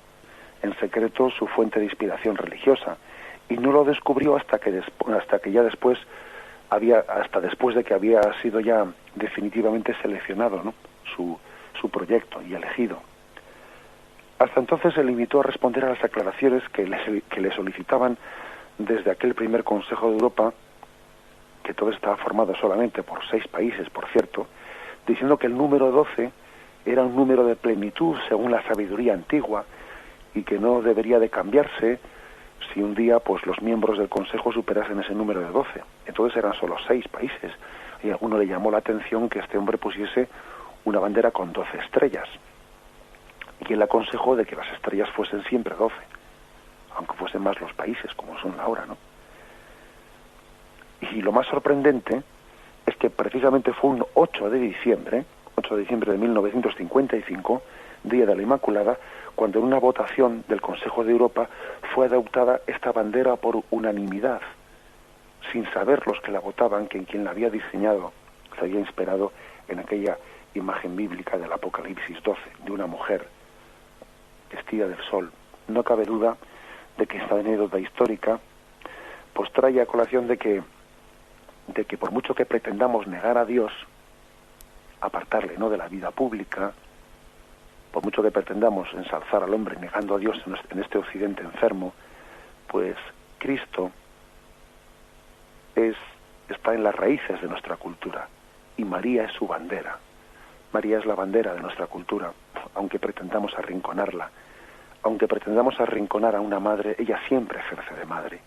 en secreto su fuente de inspiración religiosa, y no lo descubrió hasta que después de que había sido ya definitivamente seleccionado, ¿no?, su proyecto y elegido. Hasta entonces se limitó a responder a las aclaraciones que le solicitaban desde aquel primer Consejo de Europa, que todo estaba formado solamente por 6 países, por cierto, diciendo que el número 12 era un número de plenitud según la sabiduría antigua y que no debería de cambiarse si un día pues los miembros del Consejo superasen ese número de 12. Entonces eran solo 6 países, y a uno le llamó la atención que este hombre pusiese una bandera con 12 estrellas, y él aconsejó de que las estrellas fuesen siempre 12, aunque fuesen más los países como son ahora, ¿no? Y lo más sorprendente es que precisamente fue un 8 de diciembre de 1955, Día de la Inmaculada, cuando en una votación del Consejo de Europa fue adoptada esta bandera por unanimidad, sin saber los que la votaban que quien la había diseñado se había inspirado en aquella imagen bíblica del Apocalipsis 12, de una mujer vestida del sol. No cabe duda de que esta anécdota histórica pues trae a colación de que por mucho que pretendamos negar a Dios, apartarle, ¿no?, de la vida pública, por mucho que pretendamos ensalzar al hombre negando a Dios en este occidente enfermo, pues Cristo está en las raíces de nuestra cultura, y María es su bandera. María es la bandera de nuestra cultura, aunque pretendamos arrinconarla. Aunque pretendamos arrinconar a una madre, ella siempre ejerce de madre.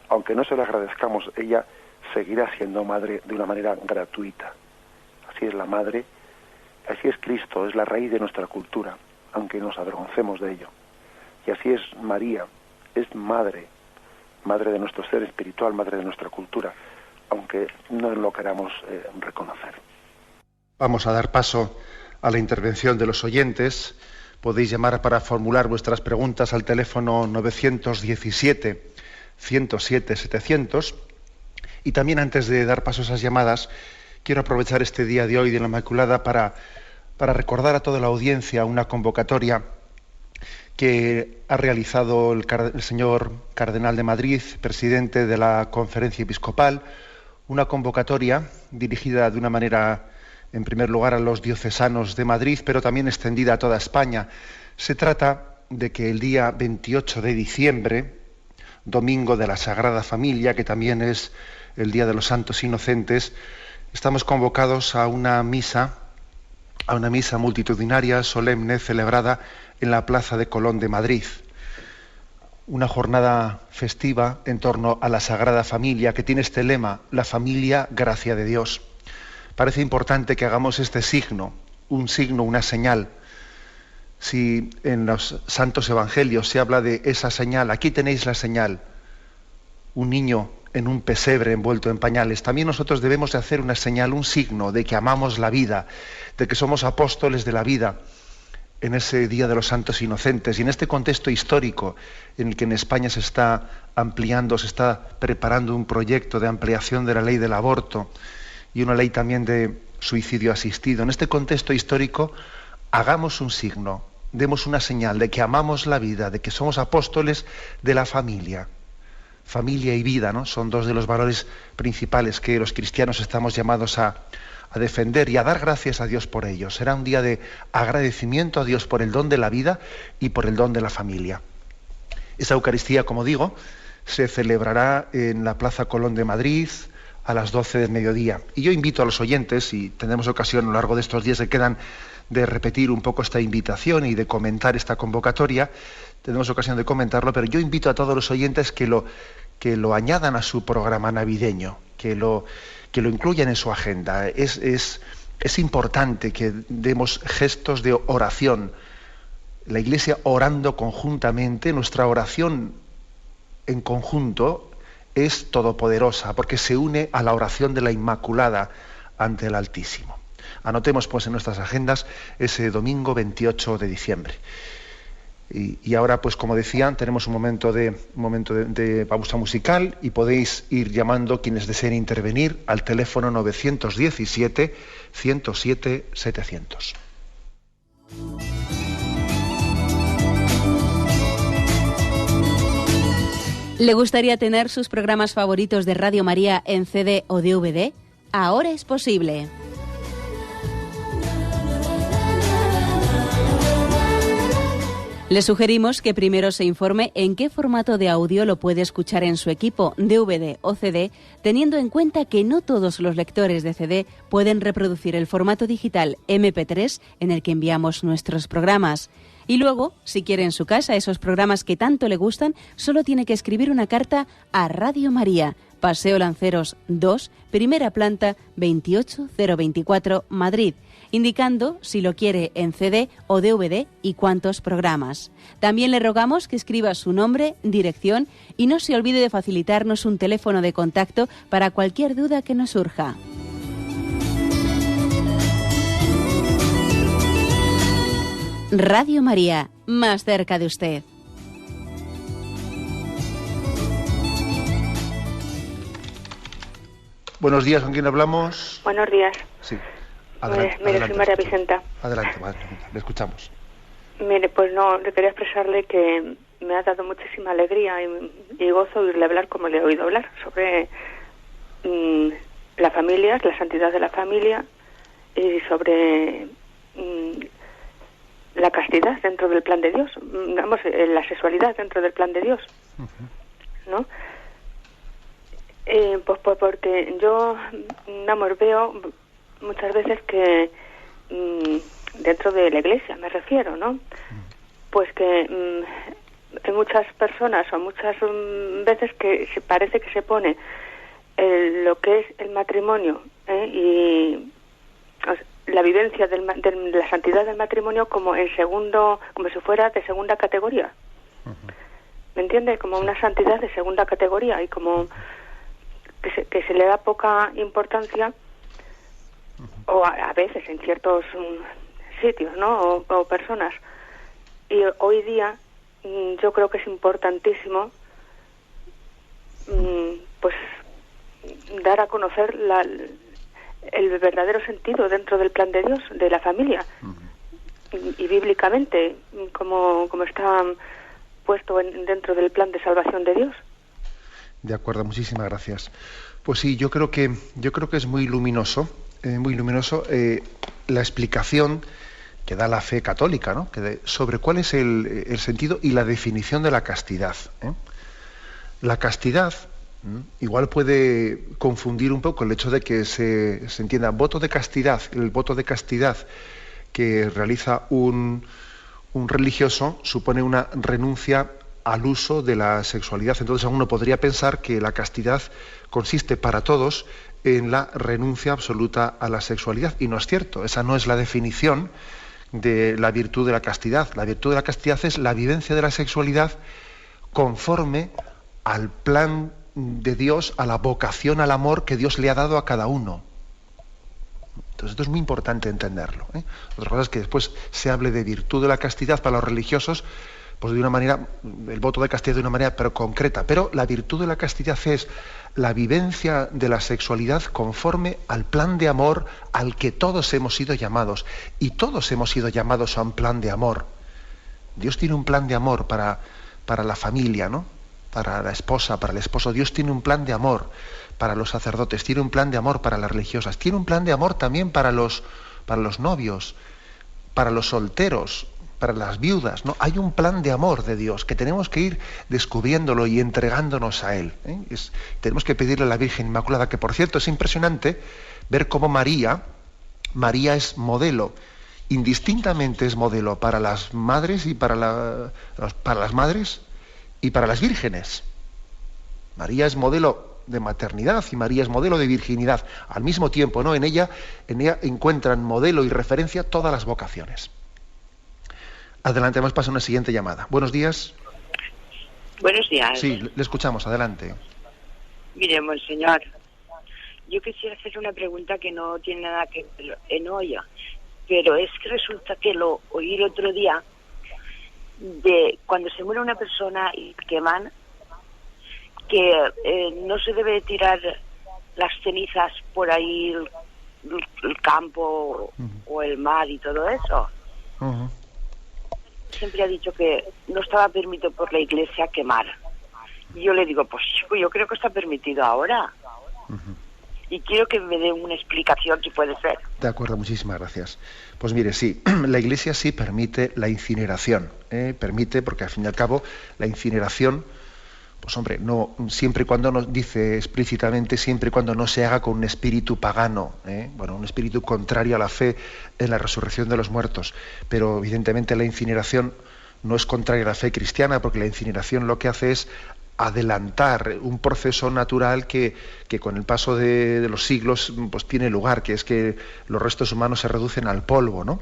Aunque no se lo agradezcamos, ella seguirá siendo madre de una manera gratuita. Así es la madre, así es Cristo, es la raíz de nuestra cultura, aunque nos avergoncemos de ello. Y así es María, es madre de nuestro ser espiritual, madre de nuestra cultura, aunque no lo queramos reconocer. Vamos a dar paso a la intervención de los oyentes. Podéis llamar para formular vuestras preguntas al teléfono 917-107-700. Y también, antes de dar paso a esas llamadas, quiero aprovechar este día de hoy de la Inmaculada para recordar a toda la audiencia una convocatoria que ha realizado el señor Cardenal de Madrid, presidente de la Conferencia Episcopal, una convocatoria dirigida de una manera, en primer lugar, a los diocesanos de Madrid, pero también extendida a toda España. Se trata de que el día 28 de diciembre, domingo de la Sagrada Familia, que también es el Día de los Santos Inocentes, estamos convocados a una misa multitudinaria, solemne, celebrada en la Plaza de Colón de Madrid. Una jornada festiva en torno a la Sagrada Familia, que tiene este lema: la familia, gracia de Dios. Parece importante que hagamos este signo, una señal. Si en los santos evangelios se habla de esa señal, aquí tenéis la señal, un niño en un pesebre envuelto en pañales, también nosotros debemos de hacer una señal, un signo de que amamos la vida, de que somos apóstoles de la vida en ese Día de los Santos Inocentes y en este contexto histórico en el que en España se está ampliando, se está preparando un proyecto de ampliación de la ley del aborto y una ley también de suicidio asistido. En este contexto histórico, hagamos un signo, demos una señal de que amamos la vida, de que somos apóstoles de la familia. Familia y vida, ¿no?, son dos de los valores principales que los cristianos estamos llamados a defender y a dar gracias a Dios por ello. Será un día de agradecimiento a Dios por el don de la vida y por el don de la familia. Esa Eucaristía, como digo, se celebrará en la Plaza Colón de Madrid a las 12 del mediodía. Y yo invito a los oyentes, y tendremos ocasión a lo largo de estos días que quedan de repetir un poco esta invitación y de comentar esta convocatoria, tenemos ocasión de comentarlo, pero yo invito a todos los oyentes que lo añadan a su programa navideño, que lo incluyan en su agenda. Es importante que demos gestos de oración. La Iglesia orando conjuntamente, nuestra oración en conjunto es todopoderosa, porque se une a la oración de la Inmaculada ante el Altísimo. Anotemos pues en nuestras agendas ese domingo 28 de diciembre. Y ahora, pues como decía, tenemos un momento de pausa musical y podéis ir llamando quienes deseen intervenir al teléfono 917-107-700. ¿Le gustaría tener sus programas favoritos de Radio María en CD o DVD? Ahora es posible. Le sugerimos que primero se informe en qué formato de audio lo puede escuchar en su equipo, DVD o CD, teniendo en cuenta que no todos los lectores de CD pueden reproducir el formato digital MP3 en el que enviamos nuestros programas. Y luego, si quiere en su casa esos programas que tanto le gustan, solo tiene que escribir una carta a Radio María, Paseo Lanceros 2, primera planta, 28024, Madrid, indicando si lo quiere en CD o DVD y cuántos programas. También le rogamos que escriba su nombre, dirección y no se olvide de facilitarnos un teléfono de contacto para cualquier duda que nos surja. Radio María, más cerca de usted. Buenos días, ¿con quién hablamos? Buenos días. Sí. Adelante, Mire, soy María Vicenta. Adelante, María Vicenta, le escuchamos. Mire, pues no, le quería expresarle que me ha dado muchísima alegría y gozo oírle hablar como le he oído hablar sobre la familia, la santidad de la familia y sobre la castidad dentro del plan de Dios, vamos, la sexualidad dentro del plan de Dios, ¿no? Pues porque yo, vamos, veo muchas veces que dentro de la Iglesia, me refiero, ¿no? Pues que hay muchas personas o muchas veces que parece que se pone lo que es el matrimonio y la vivencia de la santidad del matrimonio como en segundo, como si fuera de segunda categoría. ¿Me entiende? Como una santidad de segunda categoría y como que se le da poca importancia o a veces en ciertos sitios, ¿no? O personas. Y hoy día yo creo que es importantísimo pues dar a conocer el verdadero sentido dentro del plan de Dios, de la familia, y bíblicamente, como está puesto dentro del plan de salvación de Dios. De acuerdo, muchísimas gracias. Pues sí, yo creo que es muy luminoso la explicación que da la fe católica, ¿no? Sobre cuál es el sentido y la definición de la castidad, ¿eh? La castidad igual puede confundir un poco el hecho de que se entienda voto de castidad, el voto de castidad que realiza un religioso supone una renuncia al uso de la sexualidad. Entonces uno podría pensar que la castidad consiste para todos en la renuncia absoluta a la sexualidad, y no es cierto. Esa no es la definición de la virtud de la castidad. La virtud de la castidad es la vivencia de la sexualidad conforme al plan de Dios, a la vocación al amor que Dios le ha dado a cada uno. Entonces esto es muy importante entenderlo, ¿eh? Otra cosa es que después se hable de virtud de la castidad para los religiosos, pues de una manera, el voto de castidad de una manera pero concreta. Pero la virtud de la castidad es la vivencia de la sexualidad conforme al plan de amor al que todos hemos sido llamados. Y todos hemos sido llamados a un plan de amor. Dios tiene un plan de amor para la familia, ¿no? Para la esposa, para el esposo. Dios tiene un plan de amor para los sacerdotes, tiene un plan de amor para las religiosas, tiene un plan de amor también para los novios, para los solteros, para las viudas, ¿no? Hay un plan de amor de Dios que tenemos que ir descubriéndolo y entregándonos a Él, ¿eh? Tenemos que pedirle a la Virgen Inmaculada, que por cierto es impresionante ver cómo María es modelo, indistintamente es modelo para las madres y para las madres y para las vírgenes. María es modelo de maternidad y María es modelo de virginidad al mismo tiempo, ¿no? En ella encuentran modelo y referencia todas las vocaciones. Adelante, vamos a pasar a una siguiente llamada. Buenos días. Buenos días. Sí, le escuchamos, adelante. Mire, monseñor, yo quisiera hacer una pregunta que no tiene nada que ver en olla, pero es que resulta que lo oí el otro día, de cuando se muere una persona y queman, que no se debe tirar las cenizas por ahí, el campo o el mar y todo eso. Siempre ha dicho que no estaba permitido por la Iglesia quemar. Y yo le digo, pues chico, yo creo que está permitido ahora. Y quiero que me dé una explicación si puede ser. De acuerdo, muchísimas gracias. Pues mire, sí, la Iglesia sí permite la incineración, permite, porque al fin y al cabo la incineración, pues hombre, no siempre y cuando nos dice explícitamente, siempre y cuando no se haga con un espíritu pagano, bueno, un espíritu contrario a la fe en la resurrección de los muertos. Pero evidentemente la incineración no es contraria a la fe cristiana, porque la incineración lo que hace es adelantar un proceso natural que con el paso de los siglos pues tiene lugar, que es que los restos humanos se reducen al polvo, ¿no?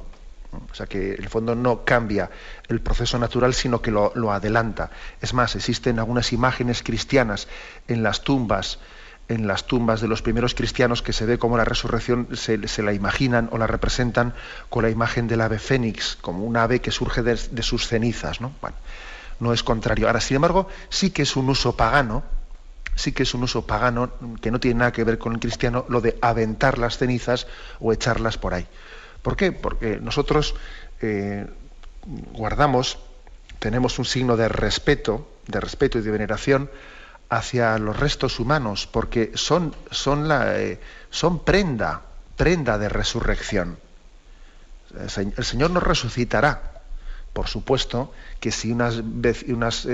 O sea que en el fondo no cambia el proceso natural, sino que lo adelanta. Es más, existen algunas imágenes cristianas en las tumbas de los primeros cristianos que se ve como la resurrección se la imaginan o la representan con la imagen del ave fénix, como un ave que surge de sus cenizas, ¿no? Bueno, no es contrario. Ahora, sin embargo, sí que es un uso pagano que no tiene nada que ver con el cristiano, lo de aventar las cenizas o echarlas por ahí. ¿Por qué? Porque nosotros tenemos un signo de respeto y de veneración hacia los restos humanos, porque son prenda de resurrección. El Señor nos resucitará. Por supuesto que si unas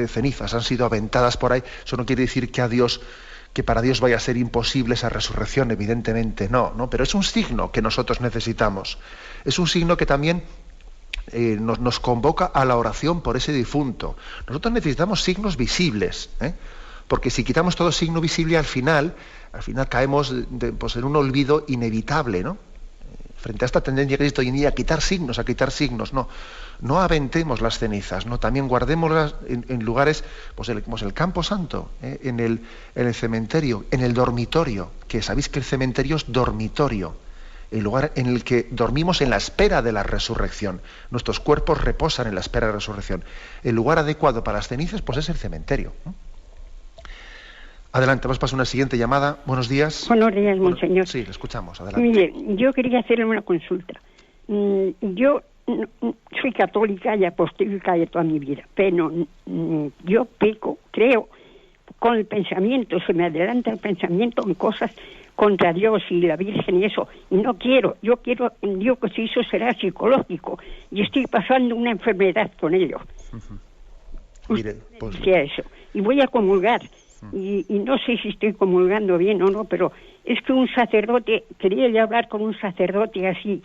cenizas han sido aventadas por ahí, eso no quiere decir que para Dios vaya a ser imposible esa resurrección, evidentemente no, pero es un signo que nosotros necesitamos. Es un signo que también nos convoca a la oración por ese difunto. Nosotros necesitamos signos visibles, porque si quitamos todo signo visible, al final caemos pues en un olvido inevitable, ¿no? Frente a esta tendencia que existe hoy en día a quitar signos, no aventemos las cenizas, no, también guardémoslas en lugares, pues el Campo Santo, en el cementerio, en el dormitorio, que sabéis que el cementerio es dormitorio, el lugar en el que dormimos en la espera de la resurrección. Nuestros cuerpos reposan en la espera de la resurrección. El lugar adecuado para las cenizas, pues es el cementerio. Adelante, vamos a pasar a una siguiente llamada. Buenos días. Buenos días, monseñor. Sí, le escuchamos. Adelante. Mire, yo quería hacerle una consulta. Yo soy católica y apostólica de toda mi vida, pero yo peco, creo, con el pensamiento, se me adelanta el pensamiento en cosas contra Dios y la Virgen y eso, y no quiero, yo digo que si eso será psicológico, y estoy pasando una enfermedad con ello. Mire, pues... eso. Y voy a comulgar. Y no sé si estoy comulgando bien o no, pero es que un sacerdote, quería yo hablar con un sacerdote así,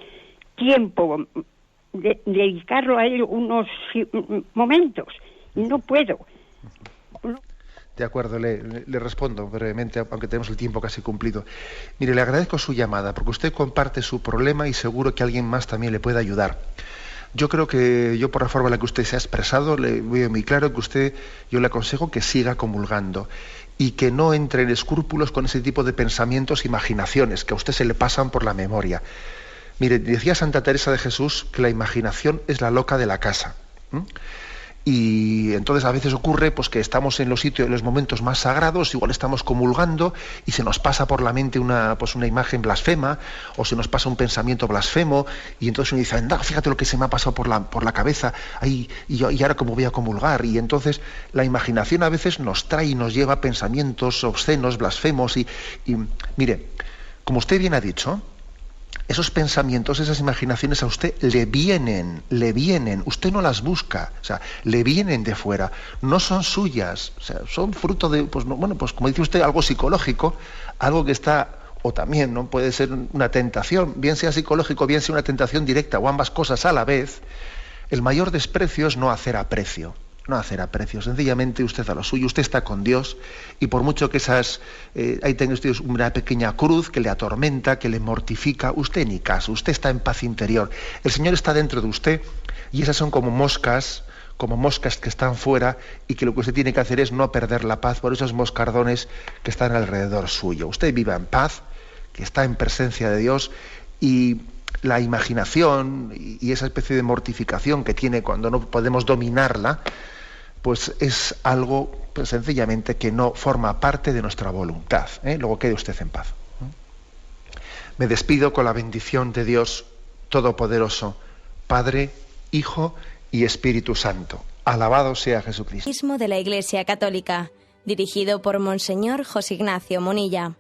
tiempo, dedicarlo a él unos momentos, y no puedo. De acuerdo, le respondo brevemente, aunque tenemos el tiempo casi cumplido. Mire, le agradezco su llamada, porque usted comparte su problema y seguro que alguien más también le puede ayudar. Yo creo que por la forma en la que usted se ha expresado, le veo muy claro que yo le aconsejo que siga comulgando y que no entre en escrúpulos con ese tipo de pensamientos, imaginaciones que a usted se le pasan por la memoria. Mire, decía Santa Teresa de Jesús que la imaginación es la loca de la casa. Y entonces a veces ocurre pues que estamos en los sitios, en los momentos más sagrados, igual estamos comulgando y se nos pasa por la mente una imagen blasfema, o se nos pasa un pensamiento blasfemo, y entonces uno dice, anda, fíjate lo que se me ha pasado por la cabeza, y ahora cómo voy a comulgar. Y entonces la imaginación a veces nos trae y nos lleva a pensamientos obscenos, blasfemos, y mire, como usted bien ha dicho, esos pensamientos, esas imaginaciones a usted le vienen, usted no las busca, o sea, le vienen de fuera, no son suyas, o sea, son fruto de, pues como dice usted, algo psicológico, algo que está, o también, ¿no? Puede ser una tentación, bien sea psicológico, bien sea una tentación directa, o ambas cosas a la vez. El mayor desprecio es no hacer aprecio, sencillamente usted a lo suyo, usted está con Dios, y por mucho que ahí tenga usted una pequeña cruz que le atormenta, que le mortifica, usted ni caso, usted está en paz interior, el Señor está dentro de usted, y esas son como moscas que están fuera, y que lo que usted tiene que hacer es no perder la paz por esos moscardones que están alrededor suyo. Usted viva en paz, que está en presencia de Dios, y la imaginación y esa especie de mortificación que tiene cuando no podemos dominarla, pues es algo pues, sencillamente que no forma parte de nuestra voluntad. Luego quede usted en paz. Me despido con la bendición de Dios Todopoderoso, Padre, Hijo y Espíritu Santo. Alabado sea Jesucristo. De la Iglesia Católica. dirigido por Monseñor José Ignacio Munilla.